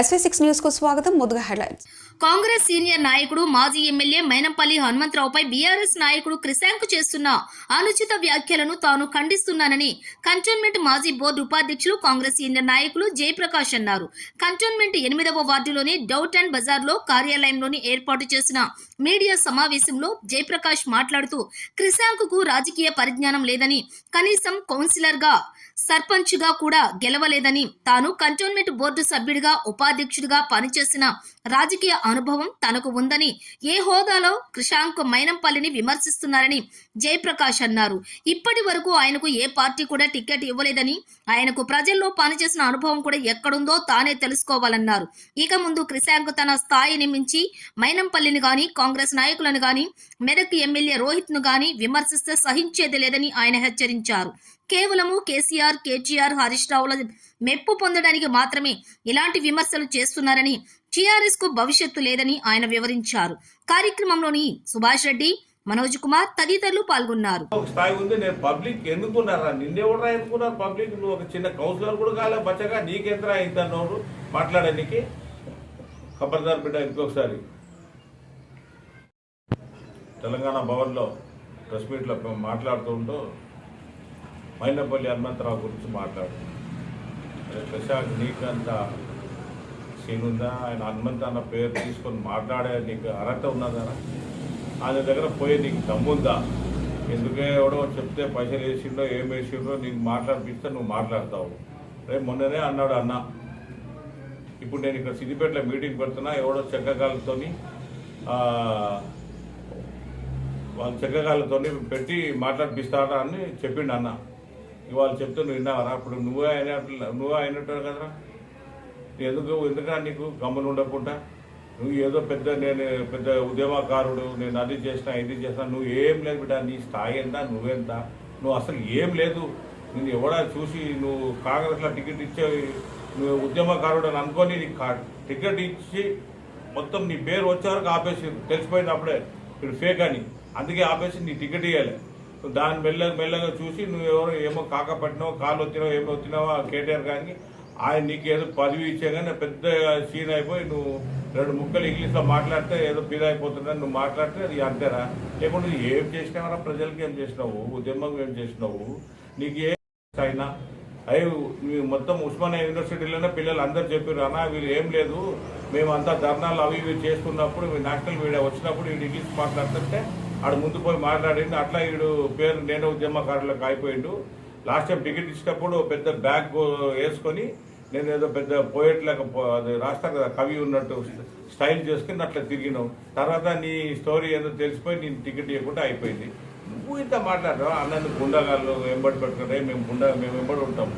SV6 news కు స్వాగతం. ముందుగా హెడ్లైన్స్. కాంగ్రెస్ సీనియర్ నాయకుడు మాజీ ఎమ్మెల్యే మైనంపల్లి హనుమంతరావుపై బీఆర్ఎస్ నాయకుడు క్రిశాంక్ చేస్తున్న అనుచిత వ్యాఖ్యలను తాను ఖండిస్తున్నానని కంటోన్మెంట్ మాజీ బోర్డు ఉపాధ్యక్షులు కాంగ్రెస్ సీనియర్ నాయకులు జయప్రకాష్ అన్నారు. కంటోన్మెంట్ 8వ వార్డులోని డౌట్ అండ్ బజార్లో కార్యాలయంలోని ఏర్పాటు చేసిన మీడియా సమావేశంలో జయప్రకాష్ మాట్లాడుతూ క్రిశాంక్ కు రాజకీయ పరిజ్ఞానం లేదని, కనీసం కౌన్సిలర్ గా సర్పంచ్ గా కూడా గెలవలేదని, తాను కంటోన్మెంట్ బోర్డు సభ్యుడిగా ఉపాధ్యక్షుడిగా పనిచేసిన రాజకీయ అనుభవం తనకు ఉందని, ఏ హోదాలో క్రిశాంక్ మైనంపల్లిని విమర్శిస్తున్నారని జయప్రకాష్ అన్నారు. ఇప్పటి వరకు ఆయనకు ఏ పార్టీ కూడా టికెట్ ఇవ్వలేదని, ఆయనకు ప్రజల్లో పనిచేసిన అనుభవం కూడా ఎక్కడుందో తానే తెలుసుకోవాలన్నారు. ఇక ముందు క్రిశాంక్ తన స్థాయిని మించి మైనంపల్లిని గాని, కాంగ్రెస్ నాయకులను గాని, మెదక్ ఎమ్మెల్యే రోహిత్ ను గాని విమర్శిస్తే సహించేది లేదని ఆయన హెచ్చరించారు. కేవలము కేసీఆర్, కేటీఆర్, హరీష్ రావుల మెప్పు పొందడానికి మాత్రమే ఇలాంటి విమర్శలు చేస్తున్నారని, టీఆర్ఎస్ కు భవిష్యత్తు లేదని ఆయన వివరించారు. కార్యక్రమంలోని సుభాష్ రెడ్డి, మనోజ్ కుమార్ తదితరులు పాల్గొన్నారు. స్థాయి ఉంది. నేను పబ్లిక్ ఎన్నుకున్నారా? నిన్నెవడరా ఎన్నుకున్నారు? పబ్లిక్ నువ్వు ఒక చిన్న కౌన్సిలర్ కూడా కాలే బచ్చగా, నీకెంతరా ఇంతనోడు మాట్లాడడానికి? ఖబర్దార్ బిడ్డ. ఇంకొకసారి తెలంగాణ భవన్లో ప్రెస్ మీట్లో మాట్లాడుతూ మైనంపల్లి హనుమంతరావు గురించి మాట్లాడు. ప్రశాంత్ నీకంత సీన్ ఉందా? ఆయన హనుమంత అన్న పేరు తీసుకొని మాట్లాడే నీకు అర్హత ఉన్నదా? ఆయన దగ్గర పోయి నీకు దమ్ముందా? ఎందుకే ఎవడో చెప్తే పైసలు వేసిండో ఏం వేసిండో నీకు మాట్లాడిపిస్తే నువ్వు మాట్లాడతావు. రేపు మొన్ననే అన్నాడు అన్న, ఇప్పుడు నేను ఇక్కడ సిద్దిపేటలో మీటింగ్ పెడుతున్నా, ఎవడో చెక్కగాలతో వాళ్ళ చెక్కగాలతో పెట్టి మాట్లాడిపిస్తాడా అని చెప్పిండు అన్న. ఇవాళ చెప్తే నువ్వు విన్నావరా? అప్పుడు నువ్వే అయినట్టు కదరా. ఎందుకన్నా నీకు గమ్మున ఉండకుండా? నువ్వు ఏదో నేను పెద్ద ఉద్యమకారుడు, నేను అది చేసినా ఇది చేసినా, నువ్వు ఏం లేదు బిడ్డ. నీ స్థాయి ఎంత, నువ్వెంత? నువ్వు అసలు ఏం లేదు. నేను ఎవడా చూసి నువ్వు కాంగ్రెస్లో టికెట్ ఇచ్చే నువ్వు ఉద్యమకారుడు అని అనుకొని నీకు టికెట్ ఇచ్చి మొత్తం నీ పేరు వచ్చే వరకు ఆపేసి తెలిసిపోయింది అప్పుడే ఇప్పుడు ఫేక్ అని. అందుకే ఆపేసి నీ టికెట్ ఇవ్వాలి. దాన్ని మెల్లగా చూసి నువ్వు ఎవరో ఏమో కాకపట్టినావు, కాలు వచ్చినావు, ఏమో వచ్చినావా కేటీఆర్ కానీ ఆయన నీకు ఏదో పదవి ఇచ్చే కానీ పెద్ద సీన్ అయిపోయి నువ్వు 2 ముక్కలు ఇంగ్లీష్లో మాట్లాడితే ఏదో ఫీల్ అయిపోతుందని నువ్వు మాట్లాడితే అది అంతేరా. లేకుంటే నువ్వు ఏం చేసినావరా? ప్రజలకి ఏం చేసినావు? ఉద్యమం ఏం చేసినావు? నీకు ఏం అయినా నువ్వు మొత్తం ఉస్మానియా యూనివర్సిటీలోనే పిల్లలు అందరూ చెప్పారు అన్న వీళ్ళు ఏం లేదు, మేమంతా ధర్నాలు అవి ఇవి చేస్తున్నప్పుడు నేషనల్ మీడియా వచ్చినప్పుడు వీడు ఇంగ్లీష్ మాట్లాడుతుంటే ఆడు ముందు పోయి మాట్లాడిండు. అట్లా వీడు పేరు నేను ఉద్యమకారులకు అయిపోయిండు. లాస్ట్ టైం టికెట్ ఇచ్చినప్పుడు పెద్ద బ్యాగ్ వేసుకొని నేను ఏదో పెద్ద పోయట్ లాగా అది రాస్తారు కదా కవి ఉన్నట్టు స్టైల్ చేసుకుని అట్లా తిరిగినావు. తర్వాత నీ స్టోరీ ఏదో తెలిసిపోయి నేను టికెట్ ఇవ్వకుండా అయిపోయింది. నువ్వు ఇంత మాట్లాడతావు. అన్నది గుండగాళ్ళు వెంబడి పెట్టుకుంటే మేము వెంబడి ఉంటాం.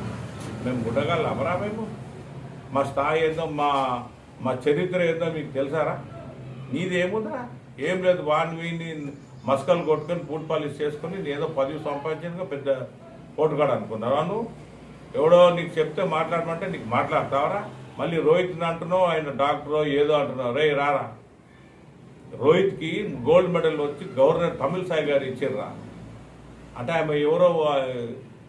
మేము గుండగాళ్ళు అమరా? మేము మా స్థాయి ఏందో మా చరిత్ర ఏందో మీకు తెలుసారా? నీది ఏముందిరా? ఏం లేదు. వీడిని మస్కలు కొట్టుకొని పూట్ పాలిష్ చేసుకుని ఏదో 10 సంపాదించిన పెద్ద ఓటుగాడు అనుకున్నారా? నువ్వు ఎవడో నీకు చెప్తే మాట్లాడమంటే నీకు మాట్లాడతావరా? మళ్ళీ రోహిత్ని అంటున్నావు, ఆయన డాక్టరో ఏదో అంటున్నావు. రే రారా, రోహిత్కి గోల్డ్ మెడల్ వచ్చి గవర్నర్ తమిళసాయి గారు ఇచ్చిర్రా అంటే ఆమె ఎవరో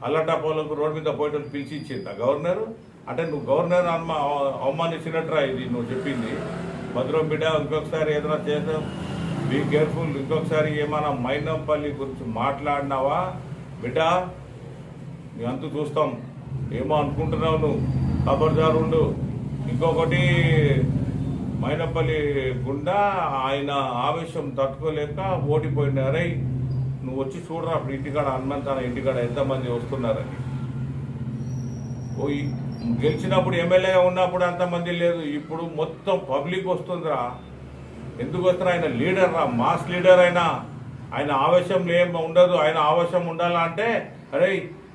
అల్లటాపోలకు రోడ్డు మీద పోయేటప్పుడు పిలిచి ఇచ్చిందా గవర్నరు? అంటే నువ్వు గవర్నర్ అవమానించినట్రా ఇది నువ్వు చెప్పింది. భద్రం బిడ్డ, ఇంకొకసారి ఏదైనా చేసాం బీ కేర్ఫుల్. ఇంకొకసారి ఏమైనా మైనంపల్లి గురించి మాట్లాడినావా బిడ్డ నీ అంతు చూస్తాం. ఏమో అనుకుంటున్నావు నువ్వు, ఖబర్దారు ఉండు. ఇంకొకటి మైనంపల్లి గుండా ఆయన ఆవేశం తట్టుకోలేక ఓడిపోయినారై నువ్వు వచ్చి చూడరా అప్పుడు ఇంటికాడ హనుమంతాన ఇంటికాడ ఎంతమంది వస్తున్నారని. గెలిచినప్పుడు ఎమ్మెల్యేగా ఉన్నప్పుడు అంతమంది లేదు, ఇప్పుడు మొత్తం పబ్లిక్ వస్తుందిరా. ఎందుకు వస్తున్నా? ఆయన లీడర్ రా, మాస్ లీడర్. ఆయన ఆవేశం ఏం ఉండదు. ఆయన ఆవేశం ఉండాలంటే అరే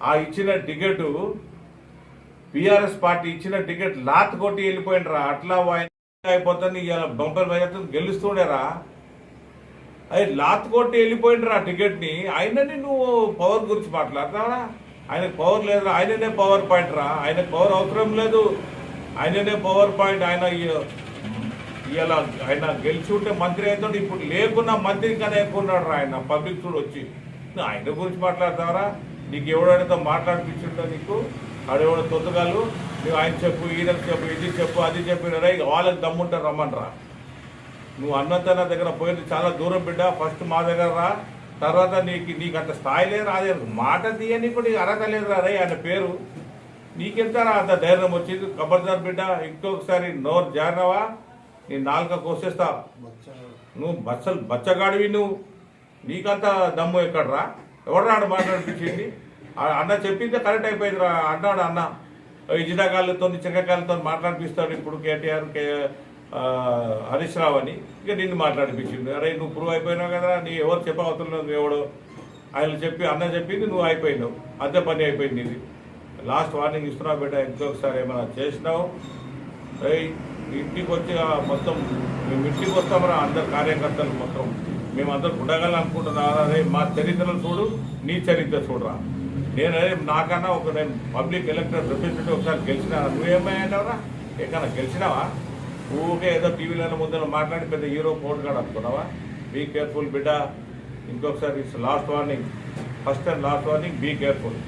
ఆ ఇచ్చిన టికెట్ బీఆర్ఎస్ పార్టీ ఇచ్చిన టికెట్ లాత్ కొట్టి వెళ్ళిపోయినరా. అట్లా అయిపోతుంది ఇలా బంపర్ వైద్యం గెలుస్తుండేరా. అది లాత్ కొట్టి వెళ్ళిపోయినరా టికెట్ని. ఆయనని నువ్వు పవర్ గురించి మాట్లాడతావరా? ఆయనకు పవర్ లేదురా. ఆయననే పవర్ పాయింట్ రా. ఆయనకు పవర్ అవసరం లేదు, ఆయననే పవర్ పాయింట్. ఇలా ఆయన గెలిచి ఉంటే మంత్రి అవుతాడు. ఇప్పుడు లేకున్నా మంత్రి కన్నా ఎక్కువ ఉన్నాడు రా ఆయన. పబ్లిక్ చూడు వచ్చి ఆయన గురించి మాట్లాడతావరా? నీకు ఎవడైనా మాట్లాడిపించుంటా? నీకు ఆడెవడో తొత్తుగాళ్ళు నువ్వు ఆయన చెప్పు, ఈయనకు చెప్పు, ఇది చెప్పు, అది చెప్పినరా, ఇక వాళ్ళకి దమ్ముంటారు రమ్మనరా. నువ్వు అన్నంత నా దగ్గర పోయింది చాలా దూరం బిడ్డ. ఫస్ట్ మా దగ్గర రా, తర్వాత నీకు అంత స్థాయి లేదు, రాదే మాట తీయని కూడా నీకు అర్హత లేదురా. రే ఆయన పేరు నీకెంతరా అంత ధైర్యం వచ్చింది? ఖబర్దార్ బిడ్డ, ఇంకొకసారి నోరు జారినవా నీ నాలుక కోసేస్తా. నువ్వు బచ్చగాడివి నువ్వు. నీకంత దమ్ము ఎక్కడరా? ఎవడరాడు మాట్లాడిపించింది? అన్న చెప్పిందే కరెక్ట్ అయిపోయిందిరా అన్నాడు. అన్న ఇజిడాకాళ్ళతో చిన్నకాయలతో మాట్లాడిపిస్తాడు ఇప్పుడు కేటీఆర్ హరీష్ రావు అని. ఇక నిన్ను మాట్లాడిపించింది. అరే నువ్వు ప్రూవ్ అయిపోయినావు కదా, నీ ఎవరు చెప్పవుతున్నావు? నువ్వు ఎవడో ఆయన చెప్పి అన్న చెప్పింది, నువ్వు అయిపోయినావు, అంతే పని అయిపోయింది. ఇది లాస్ట్ వార్నింగ్ ఇస్తున్నావు బిడ్డ. ఇంకొకసారి ఏమైనా చేసినావు ఇంటికి వచ్చి మొత్తం మేము ఇంటికి వస్తామరా అందరు కార్యకర్తలు మొత్తం మేమందరూ ఉండగలం అనుకుంటున్నారా? అదే మా చరిత్రలు చూడు, నీ చరిత్ర చూడరా. నేను నాకన్నా నేను పబ్లిక్ ఎలక్టెడ్ రిప్రజెంటేటివ్ ఒకసారి గెలిచినా. నువ్వేమైనావురా? ఎక్కడన్నా గెలిచినావా? ఊకే ఏదో టీవీలలో ముందు మాట్లాడి పెద్ద హీరో కోర్టు కాడ అనుకున్నావా? బీ కేర్ఫుల్ బిడ్డ. ఇంకొకసారి last warning, first and last warning, be careful.